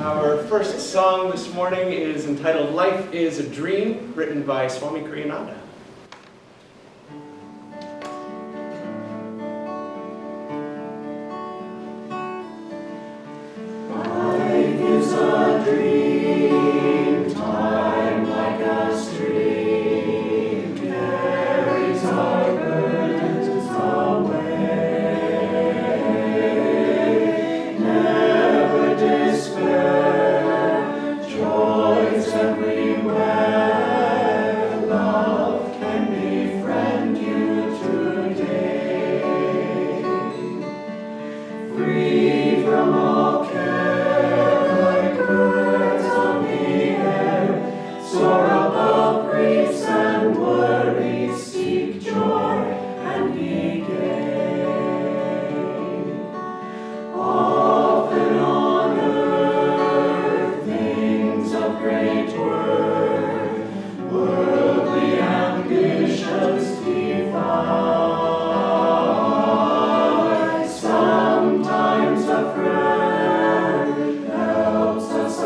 Our first song this morning is entitled Life is a Dream, written by Swami Kriyananda. Life is a dream, time like a stream, carries our burdens away. Never despair, joys everywhere, love can befriend you today. Free from all care, like birds on the air, soar above griefs and worries, seek joy and be gay. Often on earth, things of great worth, worldly ambitions defy. Sometimes a friend helps us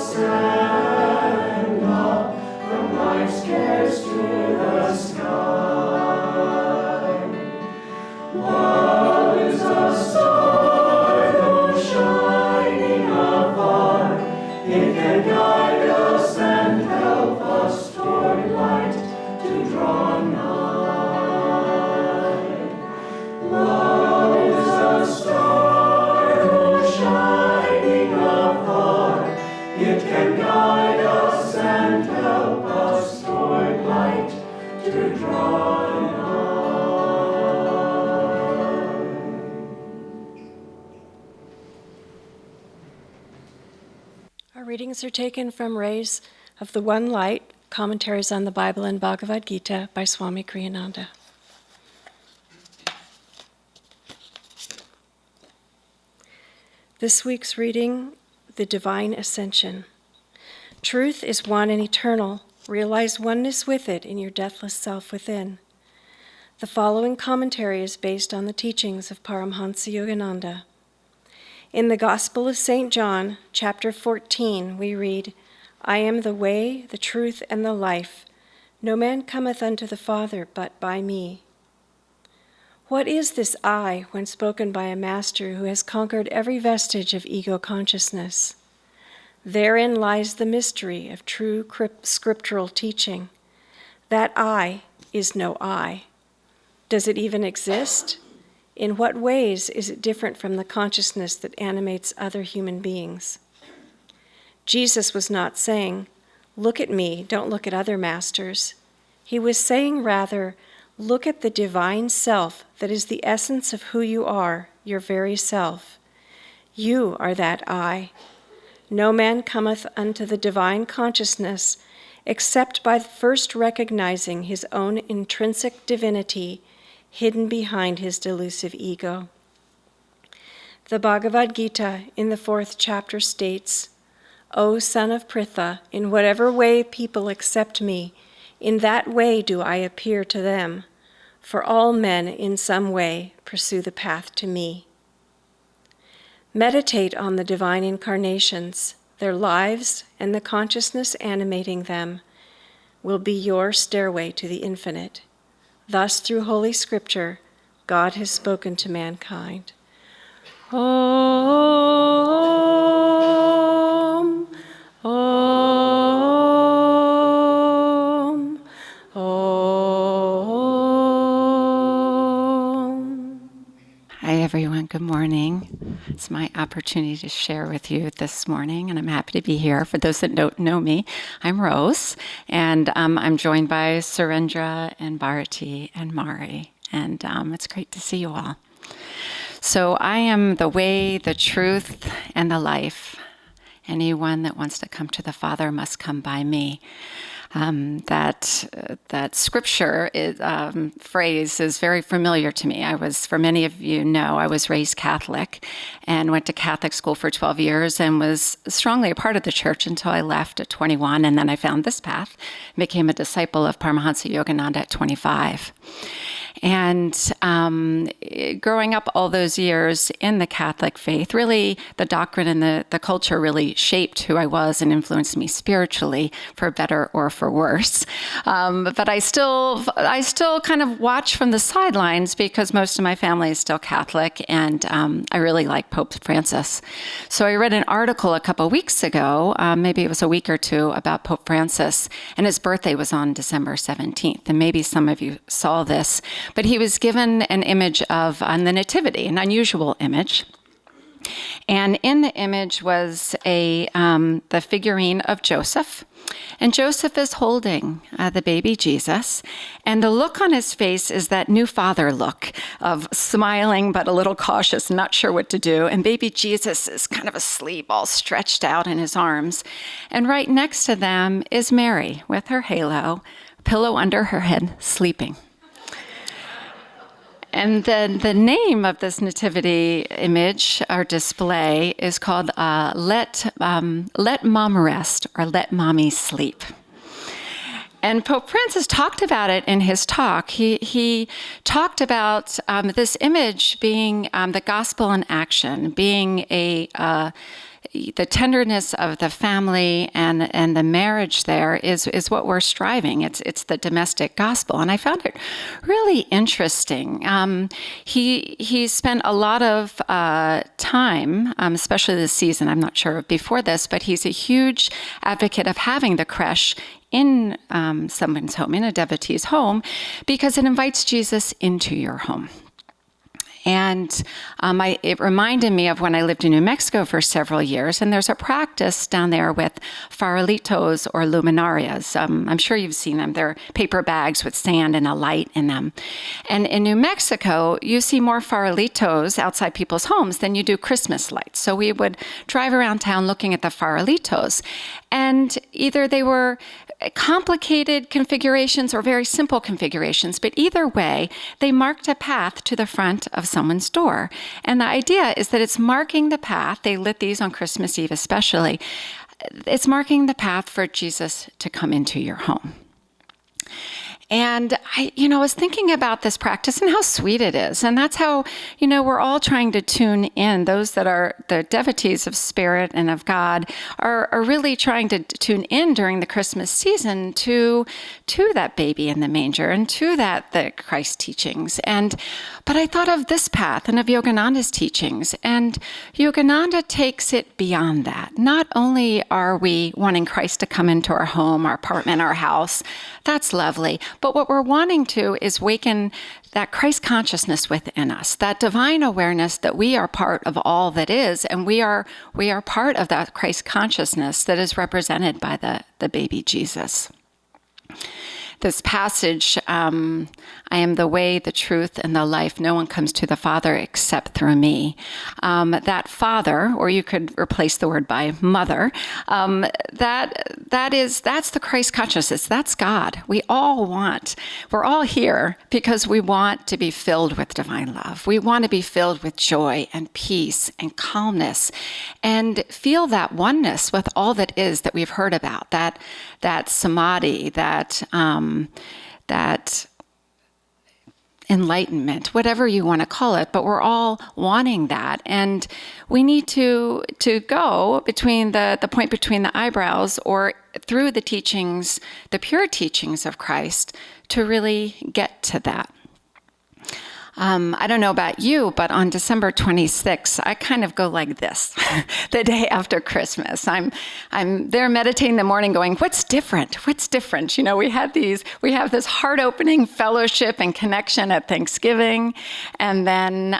ascend up from life's cares to the sky. Love is a star, though shining afar. It can guide us and help us toward light to draw nigh. Love is a star, though shining afar. It can guide us and help us toward light to draw nigh. Our readings are taken from Rays of the One Light, Commentaries on the Bible and Bhagavad Gita by Swami Kriyananda. This week's reading, The Divine Ascension. Truth is one and eternal. Realize oneness with it in your deathless self within. The following commentary is based on the teachings of Paramhansa Yogananda. In the Gospel of St. John, chapter 14, we read, I am the way, the truth, and the life. No man cometh unto the Father but by me. What is this I when spoken by a master who has conquered every vestige of ego consciousness? Therein lies the mystery of true scriptural teaching. That I is no I. Does it even exist? In what ways is it different from the consciousness that animates other human beings? Jesus was not saying, look at me, don't look at other masters. He was saying rather, look at the divine self that is the essence of who you are, your very self. You are that I. No man cometh unto the divine consciousness except by first recognizing his own intrinsic divinity hidden behind his delusive ego. The Bhagavad Gita in the 4th chapter states, O son of Pritha, in whatever way people accept me, in that way do I appear to them, for all men in some way pursue the path to me. Meditate on the divine incarnations. Their lives and the consciousness animating them will be your stairway to the infinite. Thus, through Holy Scripture, God has spoken to mankind. Om, Om, Om. Hi, everyone. Good morning. It's my opportunity to share with you this morning, and I'm happy to be here. For those that don't know me, I'm Rose, and I'm joined by Surendra and Bharati and Mari, and it's great to see you all. So I am the way, the truth, and the life. Anyone that wants to come to the Father must come by me. That scripture phrase is very familiar to me. For many of you know, I was raised Catholic and went to Catholic school for 12 years and was strongly a part of the church until I left at 21, and then I found this path, became a disciple of Paramahansa Yogananda at 25. And growing up all those years in the Catholic faith, really the doctrine and the culture really shaped who I was and influenced me spiritually, for better or for worse. But I still kind of watch from the sidelines because most of my family is still Catholic, and I really like Pope Francis. So I read an article a couple weeks ago, maybe it was a week or two, about Pope Francis, and his birthday was on December 17th. And maybe some of you saw this, but he was given an image of the Nativity, an unusual image. And in the image was the figurine of Joseph. And Joseph is holding the baby Jesus. And the look on his face is that new father look of smiling, but a little cautious, not sure what to do. And baby Jesus is kind of asleep, all stretched out in his arms. And right next to them is Mary with her halo, pillow under her head, sleeping. And then the name of this nativity image or display is called Let Mom Rest, or Let Mommy Sleep. And Pope Francis talked about it in his talk. He talked about this image being the gospel in action, being the tenderness of the family and the marriage there is what we're striving. It's the domestic gospel, and I found it really interesting. He spent a lot of time, especially this season. I'm not sure before this, but he's a huge advocate of having the creche in someone's home, in a devotee's home, because it invites Jesus into your home. And it reminded me of when I lived in New Mexico for several years, and there's a practice down there with farolitos or luminarias. I'm sure you've seen them. They're paper bags with sand and a light in them. And in New Mexico, you see more farolitos outside people's homes than you do Christmas lights. So we would drive around town looking at the farolitos, and either they were complicated configurations or very simple configurations, but either way, they marked a path to the front of someone's door. And the idea is that it's marking the path. They lit these on Christmas Eve especially. It's marking the path for Jesus to come into your home. And I was thinking about this practice and how sweet it is. And that's how, we're all trying to tune in. Those that are the devotees of Spirit and of God are really trying to tune in during the Christmas season to that baby in the manger and to the Christ teachings. But I thought of this path and of Yogananda's teachings. And Yogananda takes it beyond that. Not only are we wanting Christ to come into our home, our apartment, our house, that's lovely. But what we're wanting to is waken that Christ consciousness within us, that divine awareness that we are part of all that is, and we are part of that Christ consciousness that is represented by the baby Jesus. This passage, I am the way, the truth, and the life. No one comes to the Father except through me. That Father, or you could replace the word by mother, that's the Christ consciousness. That's God. we're all here because we want to be filled with divine love. We want to be filled with joy and peace and calmness and feel that oneness with all that is that we've heard about, that samadhi, that enlightenment, whatever you want to call it, but we're all wanting that. And we need to go between the point between the eyebrows or through the teachings, the pure teachings of Christ, to really get to that. I don't know about you, but on December 26th, I kind of go like this, the day after Christmas. I'm there meditating in the morning going, what's different? What's different? We have this heart-opening fellowship and connection at Thanksgiving. And then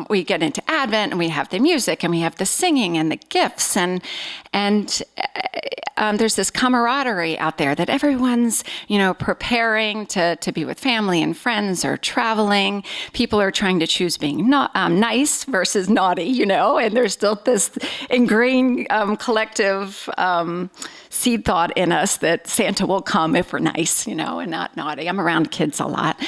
we get into Advent and we have the music and we have the singing and the gifts. And there's this camaraderie out there that everyone's, preparing to be with family and friends or traveling. People are trying to choose being nice versus naughty, and there's still this ingrained collective seed thought in us that Santa will come if we're nice, and not naughty. I'm around kids a lot.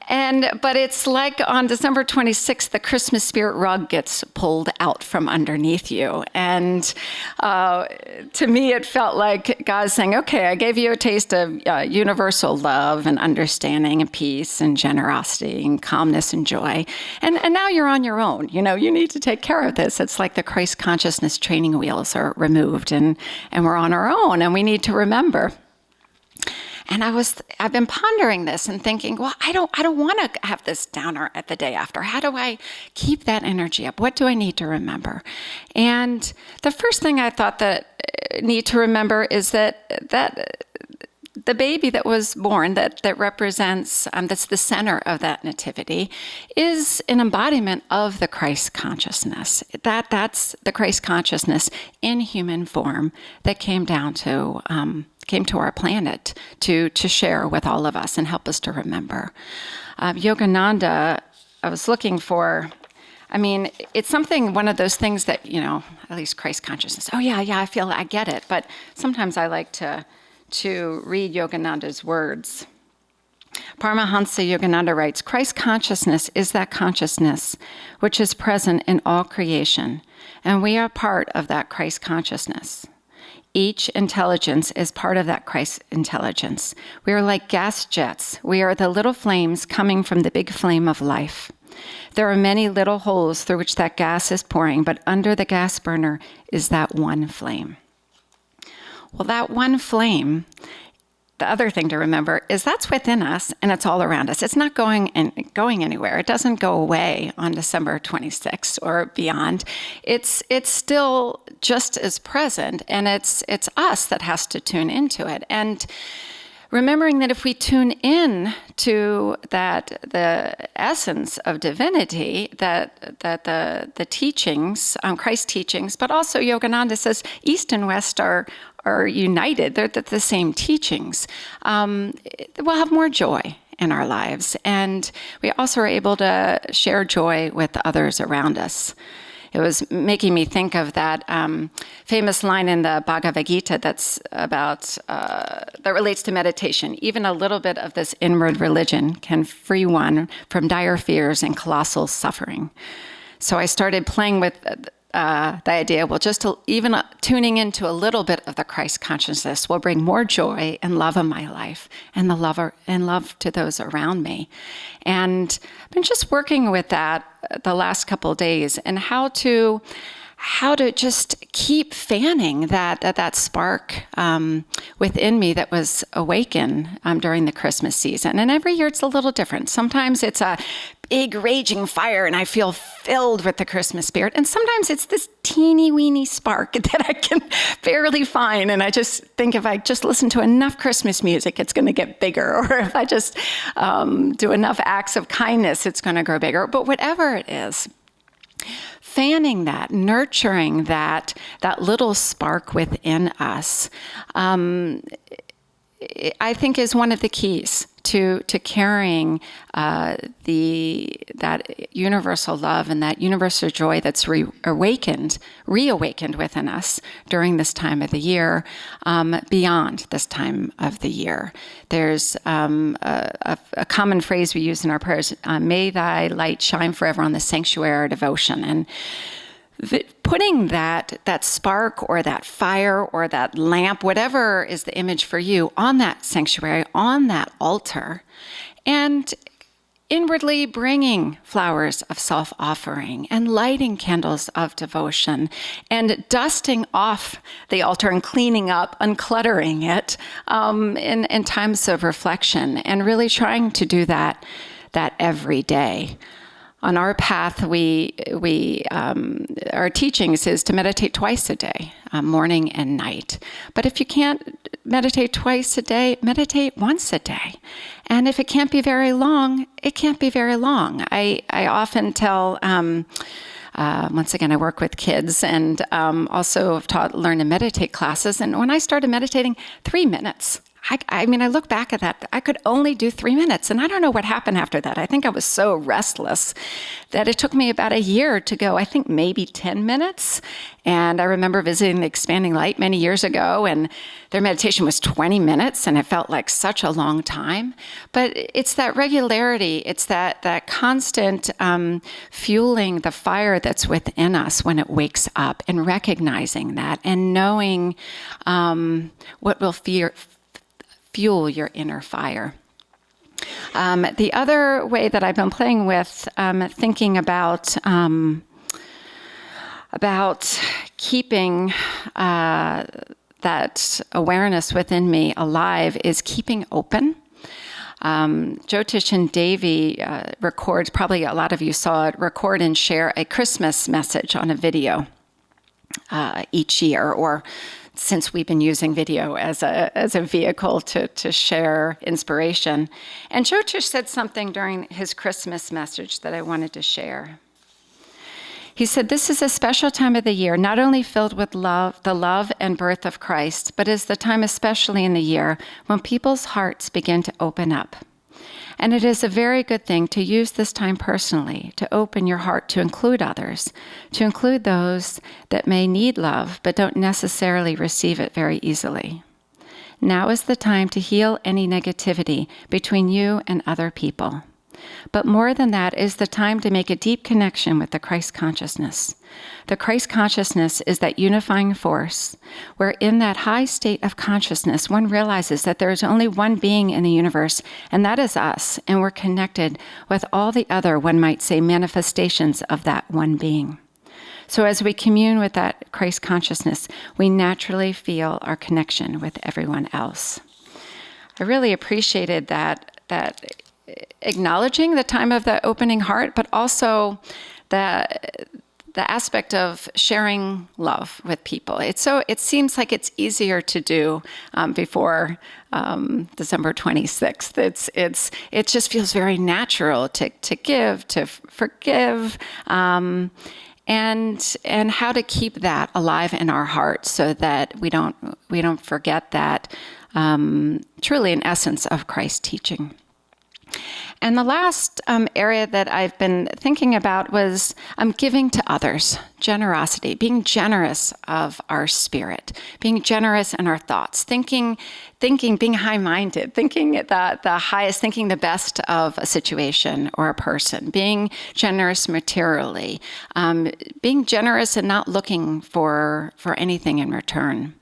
But it's like on December 26th, the Christmas spirit rug gets pulled out from underneath you. And to me, it felt like God's saying, okay, I gave you a taste of universal love and understanding and peace and generosity and calmness and joy. And now you're on your own. You need to take care of this. It's like the Christ consciousness training wheels are removed and we're on our own, and we need to remember. And I've been pondering this and thinking, well, I don't want to have this downer at the day after. How do I keep that energy up? What do I need to remember? And the first thing I thought that I need to remember is that the baby that was born, that represents, that's the center of that nativity, is an embodiment of the Christ consciousness. That's the Christ consciousness in human form that came to our planet to share with all of us and help us to remember. Yogananda, I was looking for, it's something, one of those things that, at least Christ consciousness, I get it. But sometimes I like to read Yogananda's words. Paramahansa Yogananda writes, Christ consciousness is that consciousness which is present in all creation, and we are part of that Christ consciousness. Each intelligence is part of that Christ intelligence. We are like gas jets. We are the little flames coming from the big flame of life. There are many little holes through which that gas is pouring, but under the gas burner is that one flame. Well, that one flame, the other thing to remember is that's within us and it's all around us. It's not going anywhere. It doesn't go away on December 26th or beyond. It's still just as present, and it's us that has to tune into it. And remembering that if we tune in to the essence of divinity, that the teachings, Christ's teachings, but also Yogananda says East and West are united. They're the same teachings. We'll have more joy in our lives, and we also are able to share joy with others around us. It was making me think of that famous line in the Bhagavad Gita that's about that relates to meditation. Even a little bit of this inward religion can free one from dire fears and colossal suffering. So I started playing with the idea, even tuning into a little bit of the Christ consciousness will bring more joy and love in my life, and love to those around me. And I've been just working with that the last couple of days, and how to just keep fanning that spark within me that was awakened during the Christmas season. And every year it's a little different. Sometimes it's a big raging fire and I feel filled with the Christmas spirit. And sometimes it's this teeny weeny spark that I can barely find. And I just think if I just listen to enough Christmas music, it's going to get bigger. Or if I just do enough acts of kindness, it's going to grow bigger. But whatever it is, fanning that, nurturing that little spark within us, I think is one of the keys to carrying that universal love and that universal joy that's reawakened within us during this time of the year, beyond this time of the year. There's a common phrase we use in our prayers, may thy light shine forever on the sanctuary of devotion. And putting that spark or that fire or that lamp, whatever is the image for you, on that sanctuary, on that altar, and inwardly bringing flowers of self-offering and lighting candles of devotion and dusting off the altar and cleaning up, uncluttering it in times of reflection, and really trying to do that every day. On our path, our teachings is to meditate twice a day, morning and night. But if you can't meditate twice a day, meditate once a day. And if it can't be very long, it can't be very long. I often tell, once again, I work with kids, and also have learn and meditate classes. And when I started meditating, 3 minutes. I mean, I look back at that, I could only do 3 minutes, and I don't know what happened after that. I think I was so restless that it took me about a year to go, I think maybe 10 minutes. And I remember visiting the Expanding Light many years ago, and their meditation was 20 minutes, and it felt like such a long time. But it's that regularity, it's that constant fueling the fire that's within us when it wakes up, and recognizing that, and knowing what will fuel your inner fire. The other way that I've been playing with thinking about keeping that awareness within me alive is keeping open. Jyotish and Devi records, probably a lot of you saw it, record and share a Christmas message on a video each year, or since we've been using video as a vehicle to share inspiration. And Jyotish said something during his Christmas message that I wanted to share. He said, "This is a special time of the year, not only filled with love, the love and birth of Christ, but is the time especially in the year when people's hearts begin to open up. And it is a very good thing to use this time personally, to open your heart to include others, to include those that may need love but don't necessarily receive it very easily. Now is the time to heal any negativity between you and other people. But more than that is the time to make a deep connection with the Christ consciousness. The Christ consciousness is that unifying force, where in that high state of consciousness, one realizes that there is only one being in the universe, and that is us, and we're connected with all the other, one might say, manifestations of that one being. So as we commune with that Christ consciousness, we naturally feel our connection with everyone else." I really appreciated that acknowledging the time of the opening heart, but also the aspect of sharing love with people. It seems like it's easier to do before December 26th. It just feels very natural to give, to forgive, and how to keep that alive in our hearts so that we don't forget that truly an essence of Christ's teaching. And the last area that I've been thinking about was giving to others, generosity, being generous of our spirit, being generous in our thoughts, thinking, being high-minded, thinking the highest, thinking the best of a situation or a person, being generous materially, being generous and not looking for anything in return.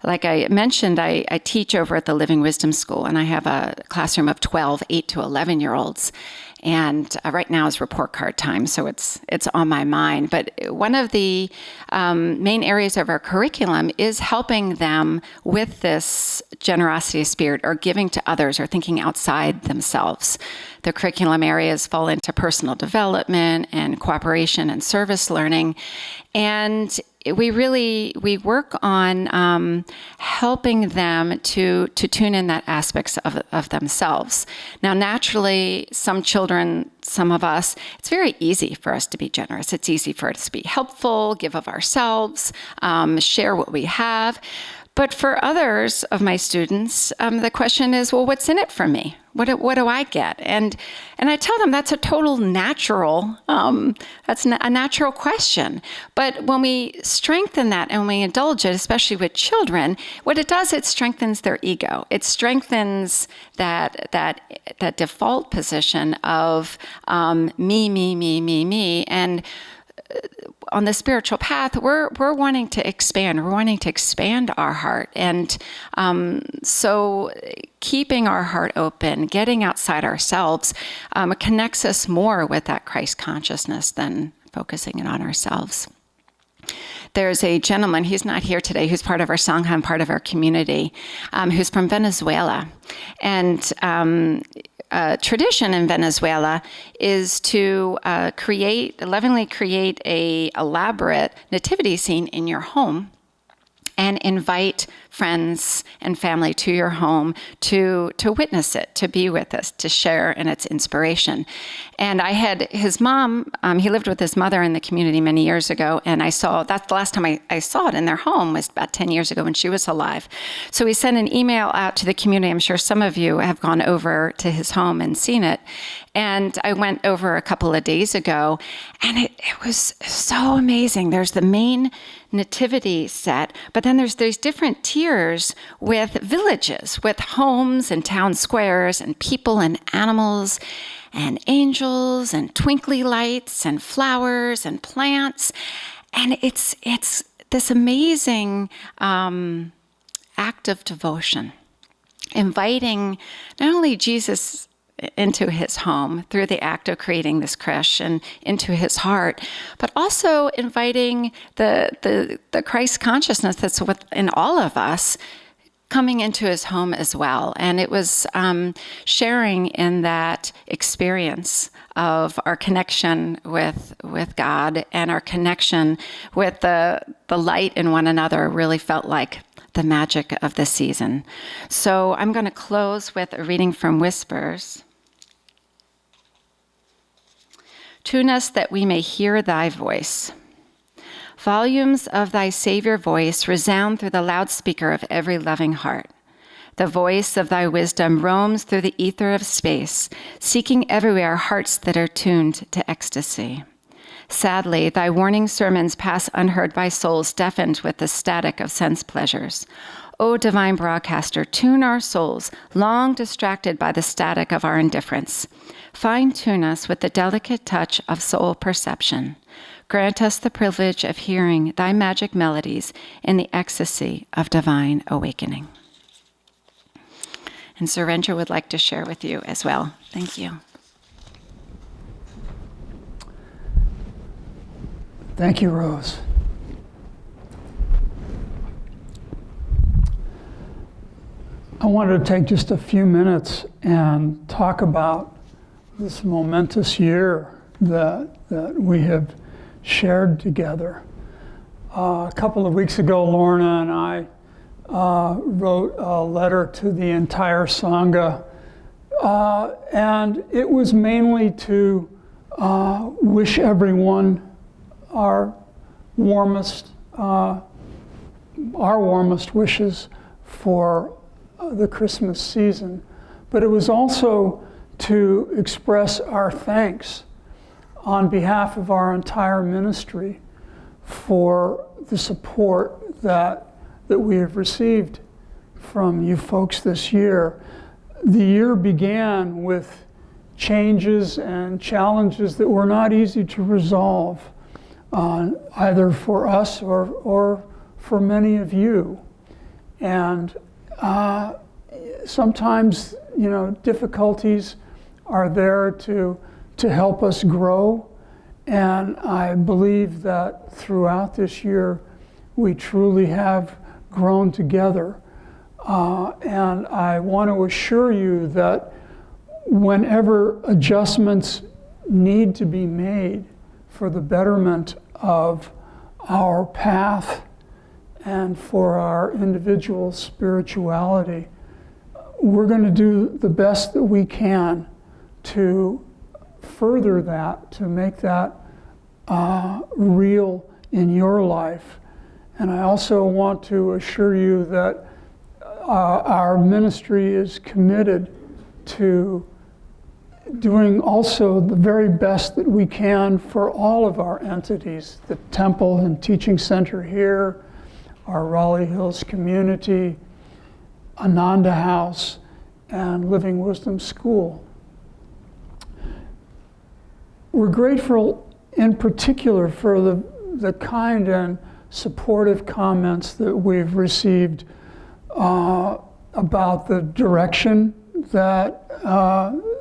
Like I mentioned, I teach over at the Living Wisdom School, and I have a classroom of 12, 8 to 11-year-olds. And right now is report card time, so it's on my mind. But one of the main areas of our curriculum is helping them with this generosity of spirit, or giving to others, or thinking outside themselves. The curriculum areas fall into personal development and cooperation and service learning. And we work on helping them to tune in that aspects of themselves. Now, naturally, some children, some of us, it's very easy for us to be generous. It's easy for us to be helpful, give of ourselves, share what we have. But for others of my students, the question is, well, what's in it for me? What do I get? And I tell them that's a total natural, that's a natural question. But when we strengthen that and we indulge it, especially with children, what it does, it strengthens their ego. It strengthens that default position of me. And on the spiritual path, we're wanting to expand. We're wanting to expand our heart. And so keeping our heart open, getting outside ourselves, connects us more with that Christ consciousness than focusing it on ourselves. There's a gentleman, he's not here today, who's part of our Sangha and part of our community, who's from Venezuela. And tradition in Venezuela is to lovingly create a elaborate nativity scene in your home and invite friends and family to your home to witness it, to be with us, to share in its inspiration. And I had his mom, he lived with his mother in the community many years ago, and that's the last time I saw it in their home was about 10 years ago when she was alive. So we sent an email out to the community. I'm sure some of you have gone over to his home and seen it. And I went over a couple of days ago, and it was so amazing. There's the main nativity set, but then there's these different tiers with villages, with homes and town squares and people and animals and angels and twinkly lights and flowers and plants. And it's this amazing act of devotion, inviting not only Jesus into his home through the act of creating this creche and into his heart, but also inviting the Christ consciousness that's within all of us coming into his home as well. And it was sharing in that experience of our connection with God and our connection with the light in one another really felt like the magic of the season. So I'm going to close with a reading from Whispers. Tune us that we may hear thy voice. Volumes of thy Savior voice resound through the loudspeaker of every loving heart. The voice of thy wisdom roams through the ether of space, seeking everywhere hearts that are tuned to ecstasy. Sadly, thy warning sermons pass unheard by souls deafened with the static of sense pleasures. O divine broadcaster, tune our souls, long distracted by the static of our indifference. Fine-tune us with the delicate touch of soul perception. Grant us the privilege of hearing thy magic melodies in the ecstasy of divine awakening. And Surendra would like to share with you as well. Thank you. Thank you, Rose. I wanted to take just a few minutes and talk about this momentous year that we have shared together. A couple of weeks ago, Lorna and I wrote a letter to the entire Sangha, and it was mainly to wish everyone our warmest wishes for the Christmas season, but it was also to express our thanks on behalf of our entire ministry for the support that we have received from you folks this year. The year began with changes and challenges that were not easy to resolve, either for us or for many of you. And sometimes, difficulties are there to help us grow. And I believe that throughout this year, we truly have grown together. And I want to assure you that whenever adjustments need to be made for the betterment of our path and for our individual spirituality, we're going to do the best that we can to further that, to make that real in your life. And I also want to assure you that our ministry is committed to doing also the very best that we can for all of our entities, the temple and teaching center here, our Raleigh Hills community, Ananda House, and Living Wisdom School. We're grateful in particular for the kind and supportive comments that we've received about the direction that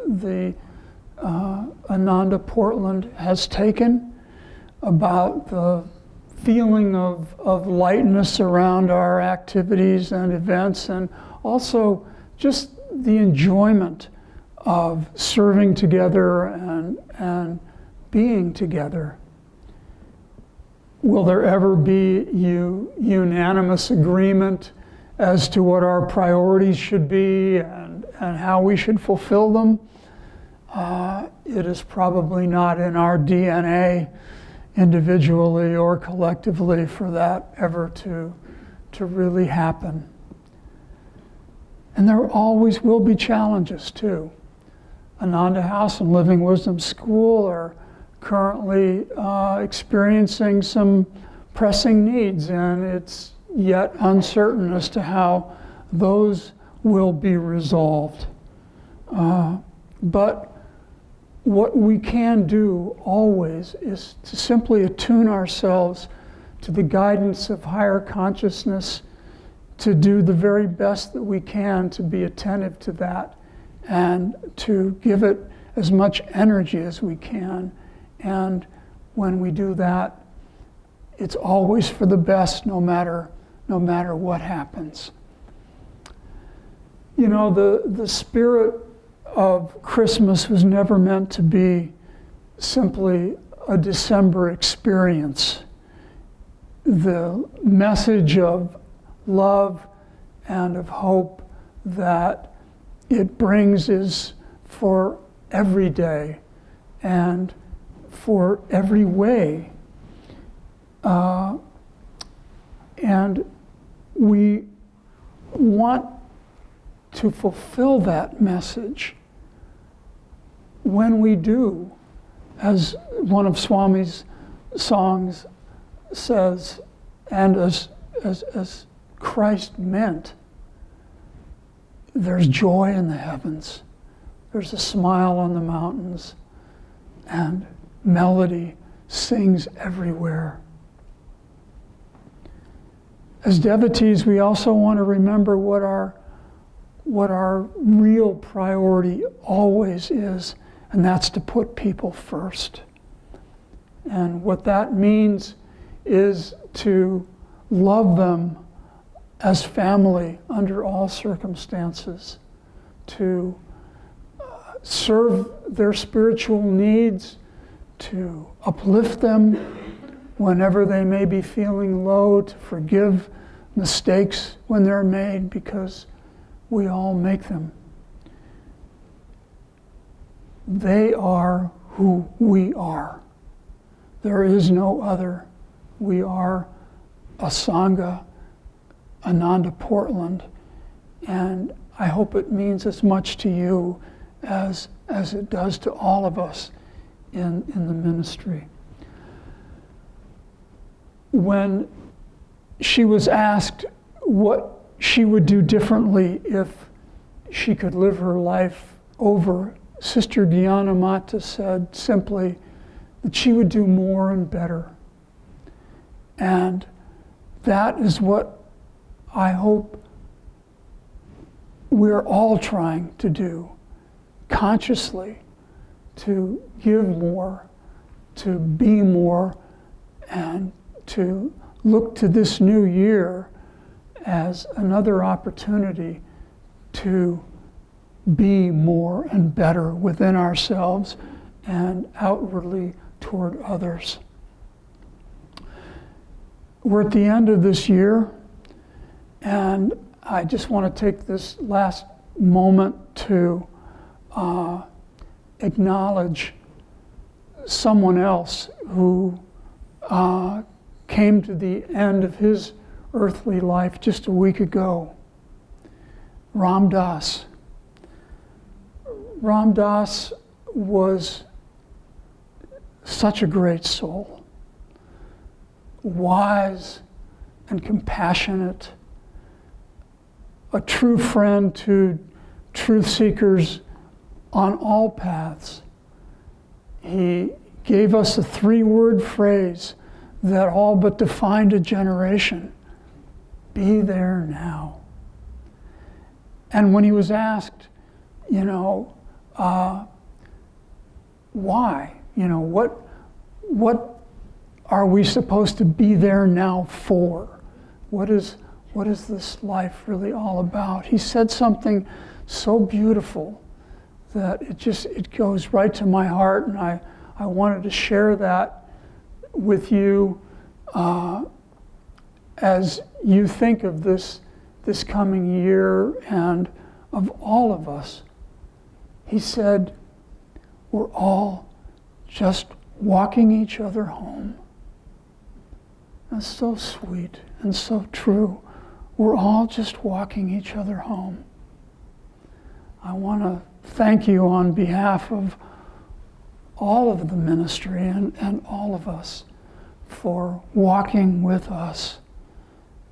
the Ananda Portland has taken, about the feeling of lightness around our activities and events, and also just the enjoyment of serving together and being together. will there ever be unanimous agreement as to what our priorities should be and how we should fulfill them? It is probably not in our DNA, individually or collectively, for that ever to really happen. And there always will be challenges too. Ananda House and Living Wisdom School are currently experiencing some pressing needs, and it's yet uncertain as to how those will be resolved. But what we can do always is to simply attune ourselves to the guidance of higher consciousness, to do the very best that we can to be attentive to that and to give it as much energy as we can. And when we do that, it's always for the best, no matter what happens. You know, the spirit of Christmas was never meant to be simply a December experience. The message of love and of hope that it brings is for every day and for every way. And we want to fulfill that message. When we do, as one of Swami's songs says, and as Christ meant, there's joy in the heavens, there's a smile on the mountains, and melody sings everywhere. As devotees, we also want to remember what our real priority always is, and that's to put people first. And what that means is to love them as family under all circumstances, to serve their spiritual needs, to uplift them whenever they may be feeling low, to forgive mistakes when they're made, because we all make them. They are who we are. There is no other. We are a Sangha, Ananda Portland, and I hope it means as much to you as it does to all of us in the ministry. When she was asked what she would do differently if she could live her life over, Sister Gyanamata said simply that she would do more and better. And that is what I hope we're all trying to do, consciously, to give more, to be more, and to look to this new year as another opportunity to be more and better within ourselves and outwardly toward others. We're at the end of this year, and I just want to take this last moment to acknowledge someone else who came to the end of his earthly life just a week ago. Ram Dass. Ram Dass was such a great soul, wise and compassionate, a true friend to truth seekers on all paths. He gave us a 3-word phrase that all but defined a generation: be there now. And when he was asked, why? What are we supposed to be there now for? What is this life really all about? He said something so beautiful that it goes right to my heart, and I wanted to share that with you as you think of this coming year and of all of us, he said, we're all just walking each other home. That's so sweet and so true. We're all just walking each other home. I want to thank you on behalf of all of the ministry and all of us for walking with us.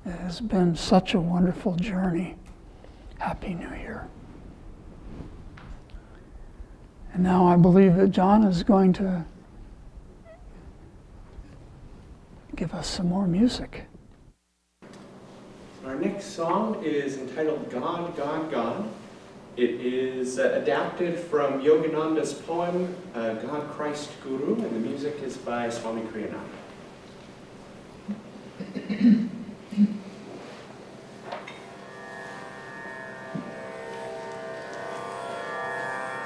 It has been such a wonderful journey. Happy New Year. And now I believe that John is going to give us some more music. Our next song is entitled God, God, God. It is adapted from Yogananda's poem, God, Christ, Guru, and the music is by Swami Kriyananda.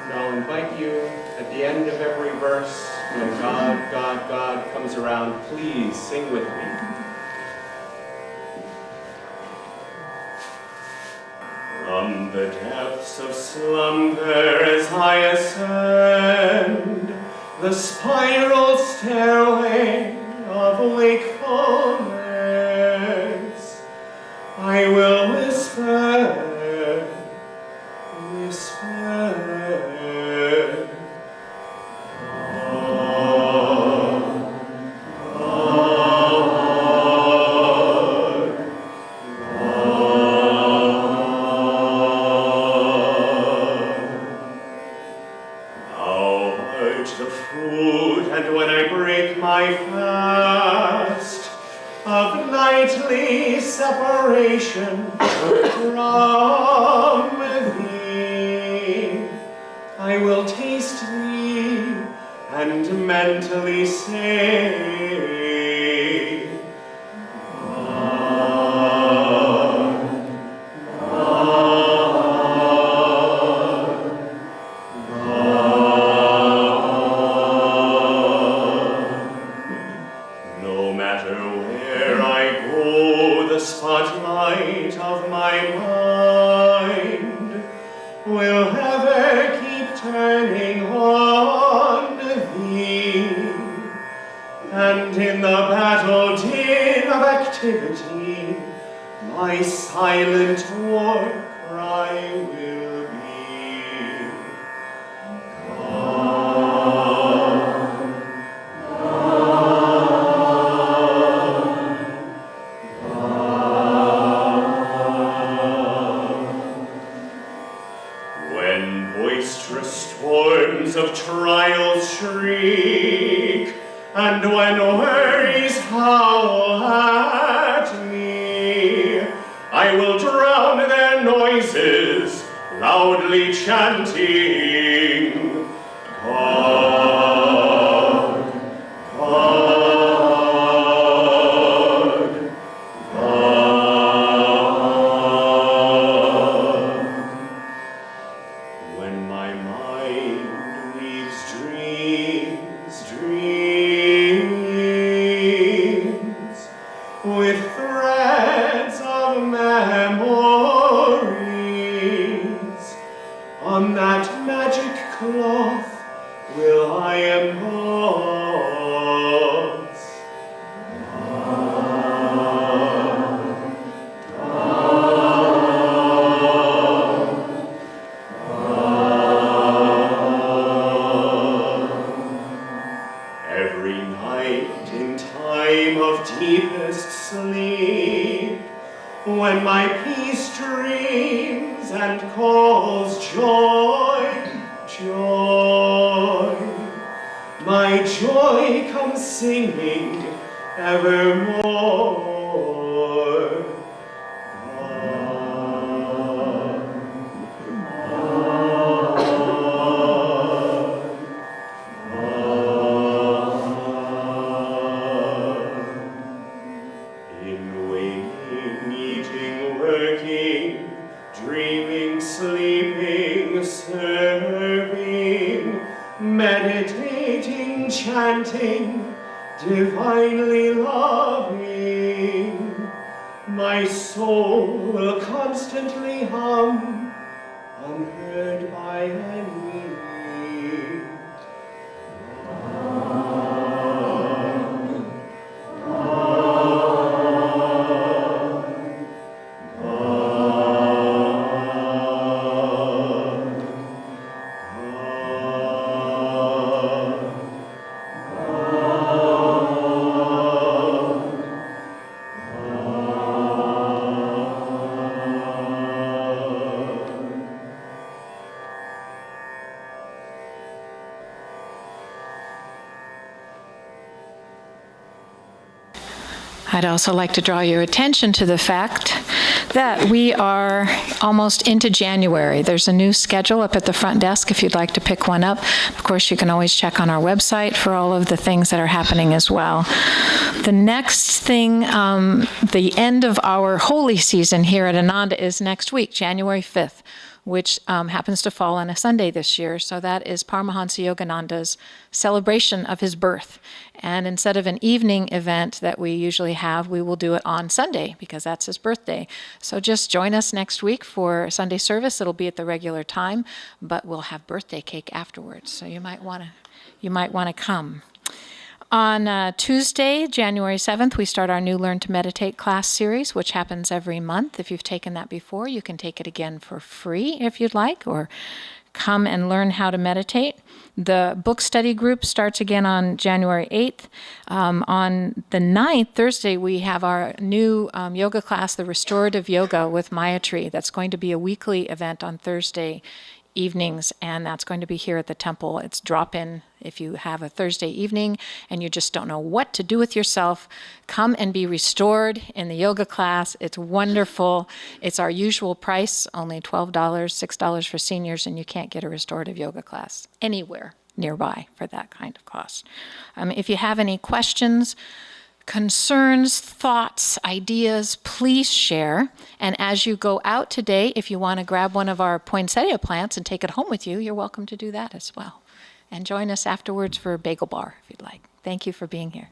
And I'll invite you at the end of every verse, when God, God, God comes around, please sing with me. From the depths of slumber as I ascend the spiral stairway of wakefulness, I will whisper, whisper, separation from thee, I will taste thee and mentally say, no matter where I go, the spotlight of my mind will ever keep turning on thee, and in the battle din of activity, my silent war cry will be. Of trials shriek, and when worries howl at me, I will drown their noises, loudly chanting, God, God, God. When my mind dreams with threads of memories, on that magic cloth will I emboss. Every night in time of deepest sleep, when my peace dreams and calls joy, joy, my joy comes singing evermore. Dreaming, sleeping, serving, meditating, chanting, divinely loving, my soul will constantly hum, unheard by any. I'd also like to draw your attention to the fact that we are almost into January. There's a new schedule up at the front desk if you'd like to pick one up. Of course, you can always check on our website for all of the things that are happening as well. The next thing, the end of our holy season here at Ananda is next week, January 5th. Which happens to fall on a Sunday this year. So that is Paramahansa Yogananda's celebration of his birth. And instead of an evening event that we usually have, we will do it on Sunday because that's his birthday. So just join us next week for Sunday service. It'll be at the regular time, but we'll have birthday cake afterwards. So you might want to come. On Tuesday, January 7th, we start our new Learn to Meditate class series, which happens every month. If you've taken that before, you can take it again for free if you'd like, or come and learn how to meditate. The book study group starts again on January 8th. On the 9th, Thursday, we have our new yoga class, the Restorative Yoga with Mayatri. That's going to be a weekly event on Thursday evenings, and that's going to be here at the temple. It's drop-in. If you have a Thursday evening and you just don't know what to do with yourself, come and be restored in the yoga class. It's wonderful. It's our usual price, only $12, $6 for seniors, and you can't get a restorative yoga class anywhere nearby for that kind of cost. If you have any questions, concerns, thoughts, ideas, please share. And as you go out today, if you want to grab one of our poinsettia plants and take it home with you, you're welcome to do that as well. And join us afterwards for a bagel bar if you'd like. Thank you for being here.